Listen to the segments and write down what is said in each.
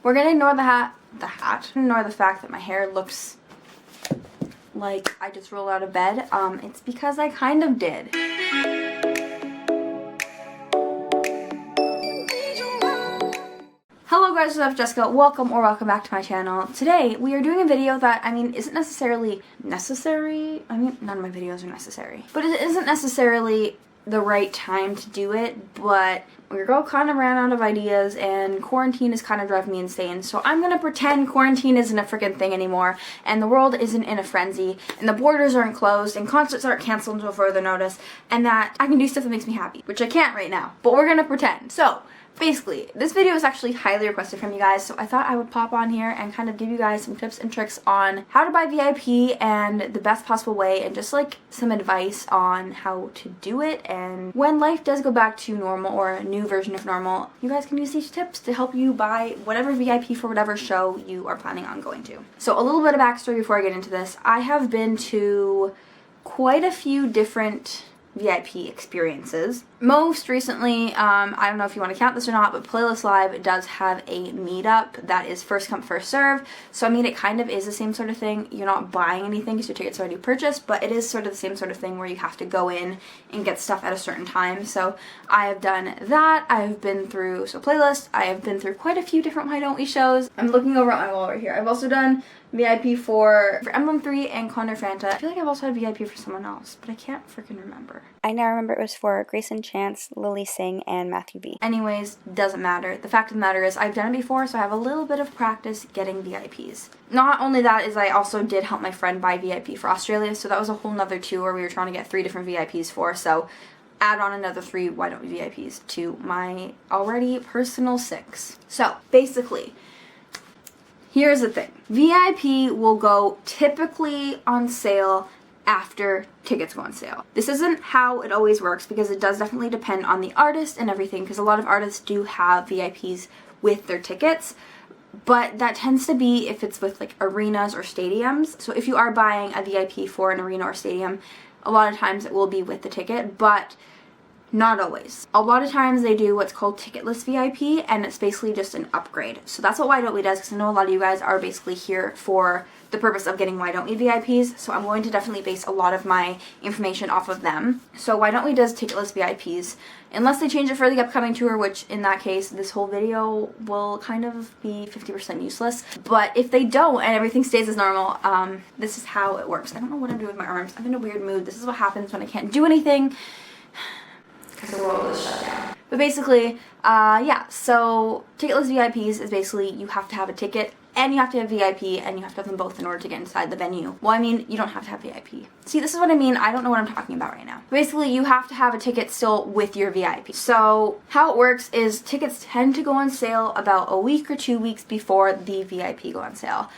We're gonna ignore ignore the fact that my hair looks like I just rolled out of bed. It's because I kind of did. Hello guys, what's up? Jessica. Welcome back to my channel. Today we are doing a video that, isn't necessarily necessary. None of my videos are necessary. But it isn't necessarily the right time to do it, but your girl kind of ran out of ideas and quarantine is kind of driving me insane. So I'm gonna pretend quarantine isn't a freaking thing anymore and the world isn't in a frenzy and the borders aren't closed and concerts aren't canceled until further notice and that I can do stuff that makes me happy, which I can't right now, but we're gonna pretend. So basically, this video was actually highly requested from you guys, so I thought I would pop on here and kind of give you guys some tips and tricks on how to buy VIP and the best possible way, and just like some advice on how to do it. And when life does go back to normal or a new version of normal, you guys can use these tips to help you buy whatever VIP for whatever show you are planning on going to. So a little bit of backstory before I get into this. I have been to quite a few different VIP experiences. Most recently, I don't know if you want to count this or not, but Playlist Live does have a meetup that is first come first serve. So it kind of is the same sort of thing. You're not buying anything because your ticket's already purchased, but it is sort of the same sort of thing where you have to go in and get stuff at a certain time. So I have done that. I have been through Playlist. I have been through quite a few different Why Don't We shows. I'm looking over at my wall right here. I've also done VIP for Emblem 3 and Connor Fanta. I feel like I've also had VIP for someone else, but I can't freaking remember. I now remember it was for Grayson Chance, Lily Singh, and Matthew B. Anyways, doesn't matter. The fact of the matter is I've done it before, so I have a little bit of practice getting VIPs. Not only that, is I also did help my friend buy VIP for Australia, so that was a whole nother tour we were trying to get 3 different VIPs for, so add on another 3 Why Don't We VIPs to my already personal 6. So, basically, here's the thing. VIP will go typically on sale after tickets go on sale. This isn't how it always works because it does definitely depend on the artist and everything, because a lot of artists do have VIPs with their tickets, but that tends to be if it's with like arenas or stadiums. So if you are buying a VIP for an arena or stadium, a lot of times it will be with the ticket, but not always. A lot of times they do what's called ticketless VIP, and it's basically just an upgrade. So that's what Why Don't We does, because I know a lot of you guys are basically here for the purpose of getting Why Don't We VIPs, so I'm going to definitely base a lot of my information off of them. So Why Don't We does ticketless VIPs, unless they change it for the upcoming tour, which in that case, this whole video will kind of be 50% useless. But if they don't and everything stays as normal, this is how it works. I don't know what I'm doing with my arms. I'm in a weird mood. This is what happens when I can't do anything because the world is shut down. But basically, yeah, so ticketless VIPs is basically you have to have a ticket and you have to have VIP and you have to have them both in order to get inside the venue. Well, you don't have to have VIP. See, this is what I mean. I don't know what I'm talking about right now. Basically, you have to have a ticket still with your VIP. So how it works is tickets tend to go on sale about a week or 2 weeks before the VIP go on sale.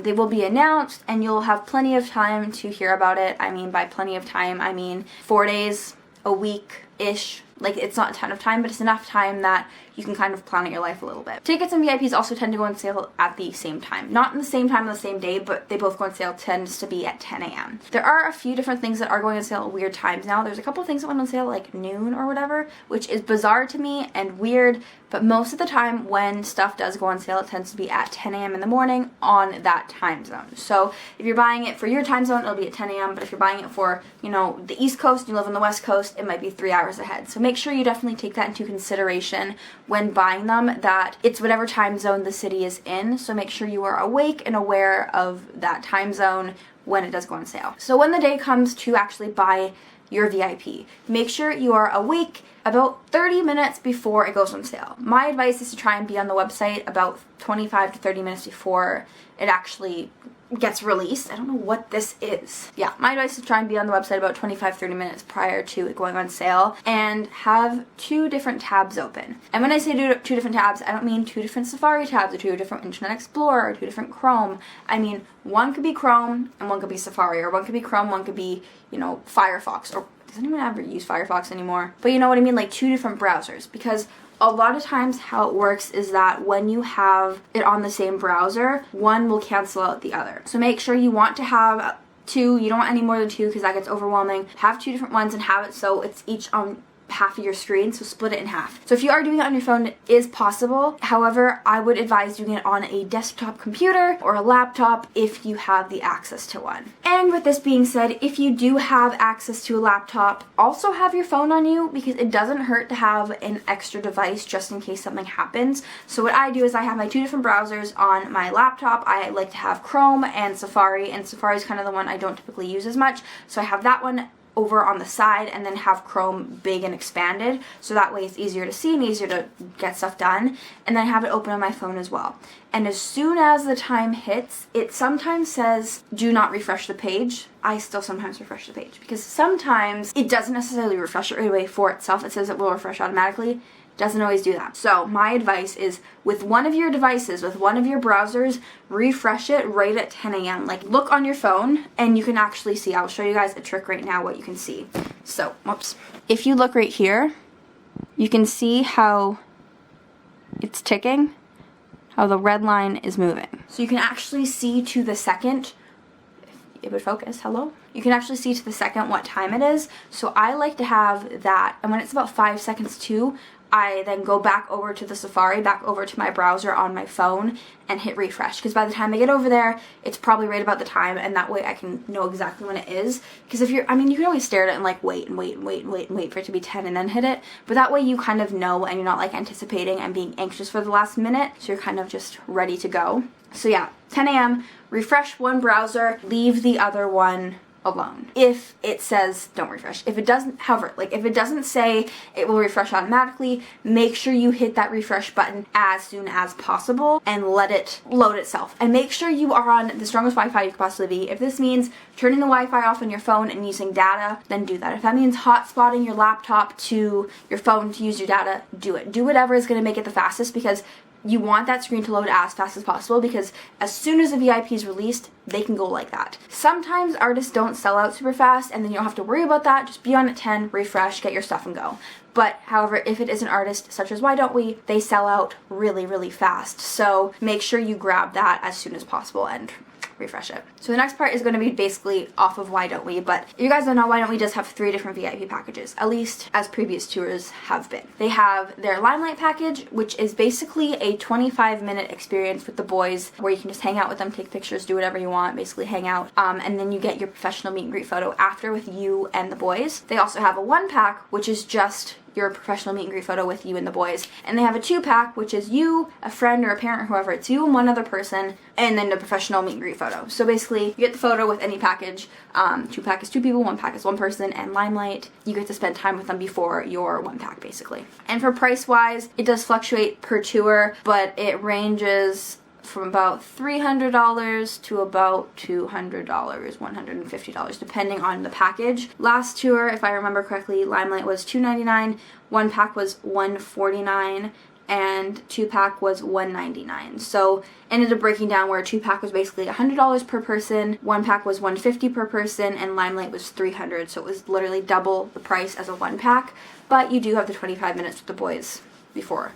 They will be announced and you'll have plenty of time to hear about it. By plenty of time, 4 days, a week-ish. Like, it's not a ton of time, but it's enough time that you can kind of plan out your life a little bit. Tickets and VIPs also tend to go on sale at the same time. Not in the same time on the same day, but they both go on sale, tends to be at 10 a.m. There are a few different things that are going on sale at weird times now. There's a couple of things that went on sale like noon or whatever, which is bizarre to me and weird, but most of the time when stuff does go on sale, it tends to be at 10 a.m. in the morning on that time zone. So if you're buying it for your time zone, it'll be at 10 a.m., but if you're buying it for, the East Coast, you live on the West Coast, it might be 3 hours ahead. So make sure you definitely take that into consideration when buying them, that it's whatever time zone the city is in. So make sure you are awake and aware of that time zone when it does go on sale. So when the day comes to actually buy your VIP, make sure you are awake about 30 minutes before it goes on sale. My advice is to try and be on the website about 25 to 30 minutes before it actually gets released. I don't know what this is. Yeah, my advice is to try and be on the website about 25-30 minutes prior to it going on sale and have 2 different tabs open. And when I say 2 different tabs, I don't mean 2 different Safari tabs or 2 different Internet Explorer or 2 different Chrome. One could be Chrome and one could be Safari, or one could be Chrome, one could be, Firefox, or does anyone ever use Firefox anymore? But you know what I mean, like 2 different browsers, because a lot of times how it works is that when you have it on the same browser, one will cancel out the other. So make sure you want to have 2, you don't want any more than 2 because that gets overwhelming. Have 2 different ones and have it so it's each on half of your screen, so split it in half. So if you are doing it on your phone, it is possible. However, I would advise doing it on a desktop computer or a laptop if you have the access to one. And with this being said, if you do have access to a laptop, also have your phone on you, because it doesn't hurt to have an extra device just in case something happens. So what I do is I have my two different browsers on my laptop. I like to have Chrome and Safari, and Safari is kind of the one I don't typically use as much. So I have that one over on the side and then have Chrome big and expanded, so that way it's easier to see and easier to get stuff done. And then I have it open on my phone as well. And as soon as the time hits, it sometimes says do not refresh the page. I still sometimes refresh the page because sometimes it doesn't necessarily refresh it right away for itself. It says it will refresh automatically. Doesn't always do that. So my advice is, with one of your devices, with one of your browsers, refresh it right at 10 a.m. Like, look on your phone and you can actually see. I'll show you guys a trick right now what you can see. So, whoops. If you look right here, you can see how it's ticking, how the red line is moving. So you can actually see to the second, if it would focus, hello? You can actually see to the second what time it is. So I like to have that, and when it's about 5 seconds to, I then go back over to the Safari, back over to my browser on my phone, and hit refresh. Because by the time I get over there, it's probably right about the time, and that way I can know exactly when it is. Because if you're, I mean, you can always stare at it and like wait and wait and wait and wait and wait for it to be 10 and then hit it. But that way you kind of know, and you're not like anticipating and being anxious for the last minute. So you're kind of just ready to go. So yeah, 10 a.m., refresh one browser, leave the other one alone. If it says don't refresh. If it doesn't, however, like if it doesn't say it will refresh automatically, make sure you hit that refresh button as soon as possible and let it load itself. And make sure you are on the strongest Wi-Fi you could possibly be. If this means turning the Wi-Fi off on your phone and using data, then do that. If that means hotspotting your laptop to your phone to use your data, do it. Do whatever is going to make it the fastest, because you want that screen to load as fast as possible, because as soon as a VIP is released, they can go like that. Sometimes artists don't sell out super fast, and then you don't have to worry about that. Just be on at 10, refresh, get your stuff and go. But however, if it is an artist such as Why Don't We, they sell out really, really fast. So make sure you grab that as soon as possible and refresh it. So the next part is going to be basically off of Why Don't We, but if you guys don't know, Why Don't We does have 3 different VIP packages, at least as previous tours have been. They have their Limelight package, which is basically a 25-minute experience with the boys where you can just hang out with them, take pictures, do whatever you want, basically hang out, and then you get your professional meet and greet photo after with you and the boys. They also have a 1-pack, which is just your professional meet and greet photo with you and the boys. And they have a 2-pack, which is you, a friend or a parent or whoever, it's you and one other person, and then the professional meet and greet photo. So basically, you get the photo with any package. 2-pack is 2 people, 1-pack is 1 person, and Limelight, you get to spend time with them before your 1-pack, basically. And for price-wise, it does fluctuate per tour, but it ranges from about $300 to about $200, $150, depending on the package. Last tour, if I remember correctly, Limelight was $299, 1-pack was $149, and 2-pack was $199. So ended up breaking down where 2-pack was basically $100 per person, 1-pack was $150 per person, and Limelight was $300. So it was literally double the price as a 1-pack, but you do have the 25 minutes with the boys before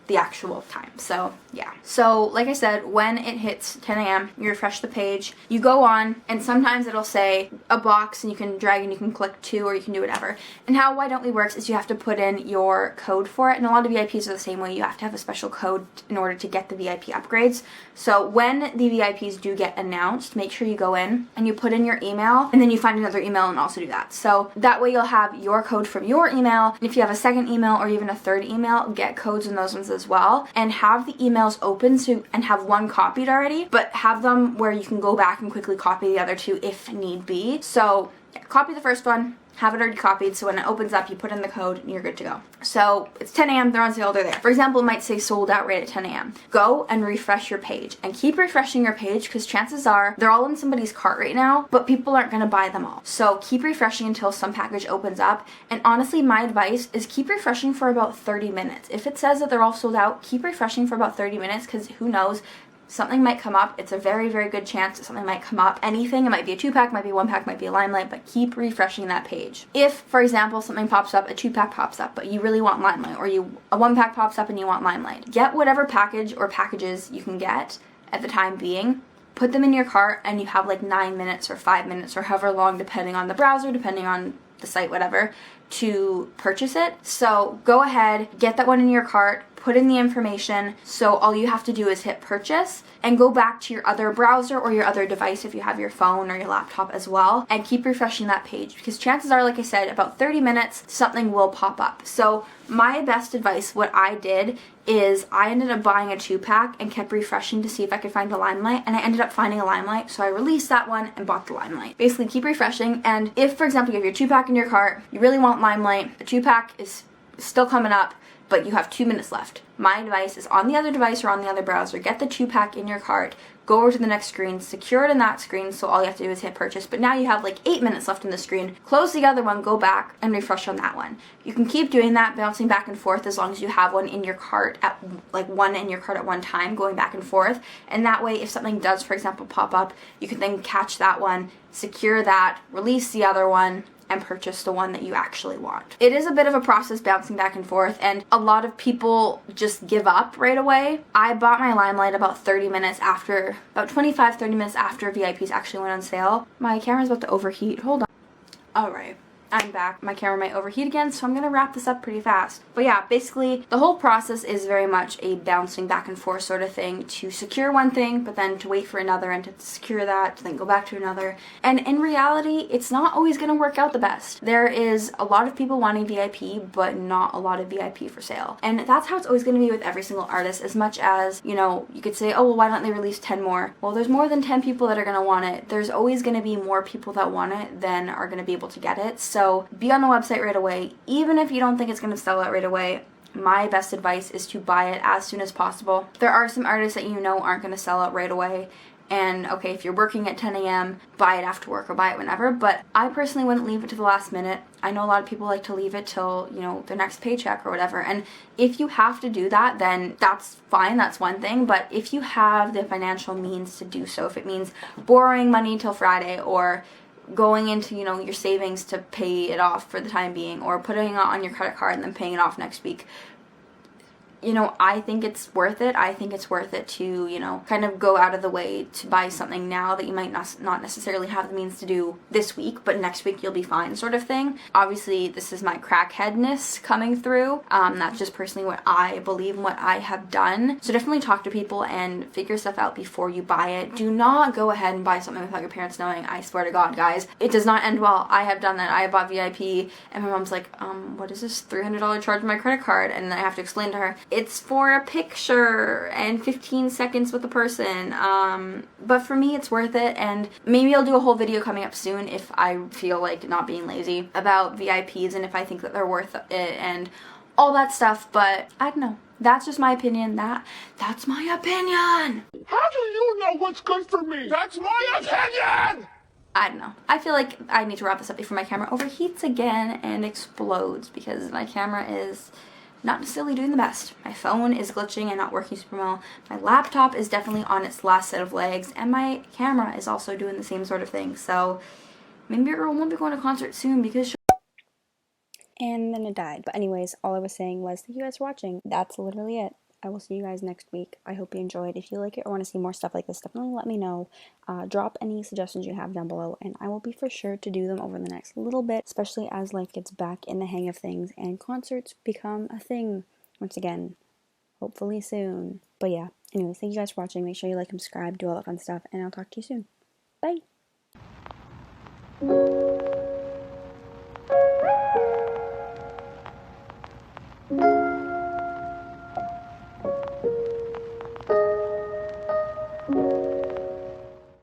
the actual time. So yeah. So like I said, when it hits 10 a.m., you refresh the page, you go on, and sometimes it'll say a box and you can drag and you can click to, or you can do whatever. And how Why Don't We works is you have to put in your code for it, and a lot of VIPs are the same way. You have to have a special code in order to get the VIP upgrades. So when the VIPs do get announced, make sure you go in and you put in your email, and then you find another email and also do that. So that way you'll have your code from your email, and if you have a second email or even a third email, get codes in those ones as well, and have the emails open and have one copied already, but have them where you can go back and quickly copy the other 2 if need be. So yeah, copy the first one, have it already copied, so when it opens up, you put in the code and you're good to go. So it's 10 a.m., they're on sale, they're there. For example, it might say sold out right at 10 a.m. Go and refresh your page, and keep refreshing your page, because chances are they're all in somebody's cart right now, but people aren't going to buy them all. So keep refreshing until some package opens up, and honestly, my advice is keep refreshing for about 30 minutes. If it says that they're all sold out, keep refreshing for about 30 minutes, because who knows, something might come up. It's a very, very good chance that something might come up. Anything, it might be a 2-pack, might be a 1-pack, might be a Limelight, but keep refreshing that page. If, for example, something pops up, a 2-pack pops up, but you really want Limelight, or a 1-pack pops up and you want Limelight, get whatever package or packages you can get at the time being, put them in your cart, and you have like 9 minutes or 5 minutes or however long, depending on the browser, depending on the site, whatever, to purchase it. So go ahead, get that one in your cart, put in the information, so all you have to do is hit purchase and go back to your other browser or your other device if you have your phone or your laptop as well, and keep refreshing that page, because chances are, like I said, about 30 minutes something will pop up. So my best advice, what I did is I ended up buying a 2-pack and kept refreshing to see if I could find a Limelight, and I ended up finding a Limelight, so I released that one and bought the Limelight. Basically keep refreshing, and if, for example, you have your 2-pack in your cart, you really want Limelight, the 2-pack is still coming up, but you have 2 minutes left. My advice is on the other device or on the other browser, get the 2-pack in your cart, go over to the next screen, secure it in that screen, so all you have to do is hit purchase, but now you have like 8 minutes left in the screen. Close the other one, go back, and refresh on that one. You can keep doing that, bouncing back and forth, as long as you have one in your cart at, like one in your cart at one time, going back and forth, and that way if something does, for example, pop up, you can then catch that one, secure that, release the other one, and purchase the one that you actually want. It is a bit of a process bouncing back and forth, and a lot of people just give up right away. I bought my Limelight about 30 minutes after, about 25-30 minutes after VIPs actually went on sale. My camera's about to overheat. Hold on. Alright. I'm back. My camera might overheat again, so I'm going to wrap this up pretty fast. But yeah, basically, the whole process is very much a bouncing back and forth sort of thing to secure one thing, but then to wait for another and to secure that, to then go back to another. And in reality, it's not always going to work out the best. There is a lot of people wanting VIP, but not a lot of VIP for sale. And that's how it's always going to be with every single artist, as much as, you know, you could say, oh, well, why don't they release 10 more? Well, there's more than 10 people that are going to want it. There's always going to be more people that want it than are going to be able to get it. So be on the website right away. Even if you don't think it's going to sell out right away, my best advice is to buy it as soon as possible. There are some artists that you know aren't going to sell out right away, and okay, if you're working at 10 a.m., buy it after work or buy it whenever, but I personally wouldn't leave it to the last minute. I know a lot of people like to leave it till, you know, their next paycheck or whatever, and if you have to do that, then that's fine, that's one thing, but if you have the financial means to do so, if it means borrowing money till Friday, or going into, you know, your savings to pay it off for the time being, or putting it on your credit card and then paying it off next week, you know, I think it's worth it. I think it's worth it to, you know, kind of go out of the way to buy something now that you might not necessarily have the means to do this week, but next week you'll be fine, sort of thing. Obviously, this is my crackheadness coming through. That's just personally what I believe and what I have done. So definitely talk to people and figure stuff out before you buy it. Do not go ahead and buy something without your parents knowing. I swear to God, guys, it does not end well. I have done that. I bought VIP, and my mom's like, what is this $300 charge on my credit card? And then I have to explain to her, it's for a picture and 15 seconds with a person. But for me, it's worth it, and maybe I'll do a whole video coming up soon if I feel like not being lazy about VIPs and if I think that they're worth it and all that stuff, but I don't know. That's just my opinion. That's my opinion! How do you know what's good for me? That's my opinion! I don't know. I feel like I need to wrap this up before my camera overheats again and explodes, because my camera is not necessarily doing the best. My phone is glitching and not working super well. My laptop is definitely on its last set of legs, and my camera is also doing the same sort of thing. So maybe I won't be going to a concert soon because And then it died. But anyways, all I was saying was thank you guys for watching. That's literally it. I will see you guys next week. I hope you enjoyed. If you like it or want to see more stuff like this, definitely let me know. Drop any suggestions you have down below, and I will be for sure to do them over the next little bit, especially as life gets back in the hang of things and concerts become a thing once again, hopefully soon. But yeah, anyways, thank you guys for watching. Make sure you like and subscribe, do all that fun stuff, and I'll talk to you soon. Bye!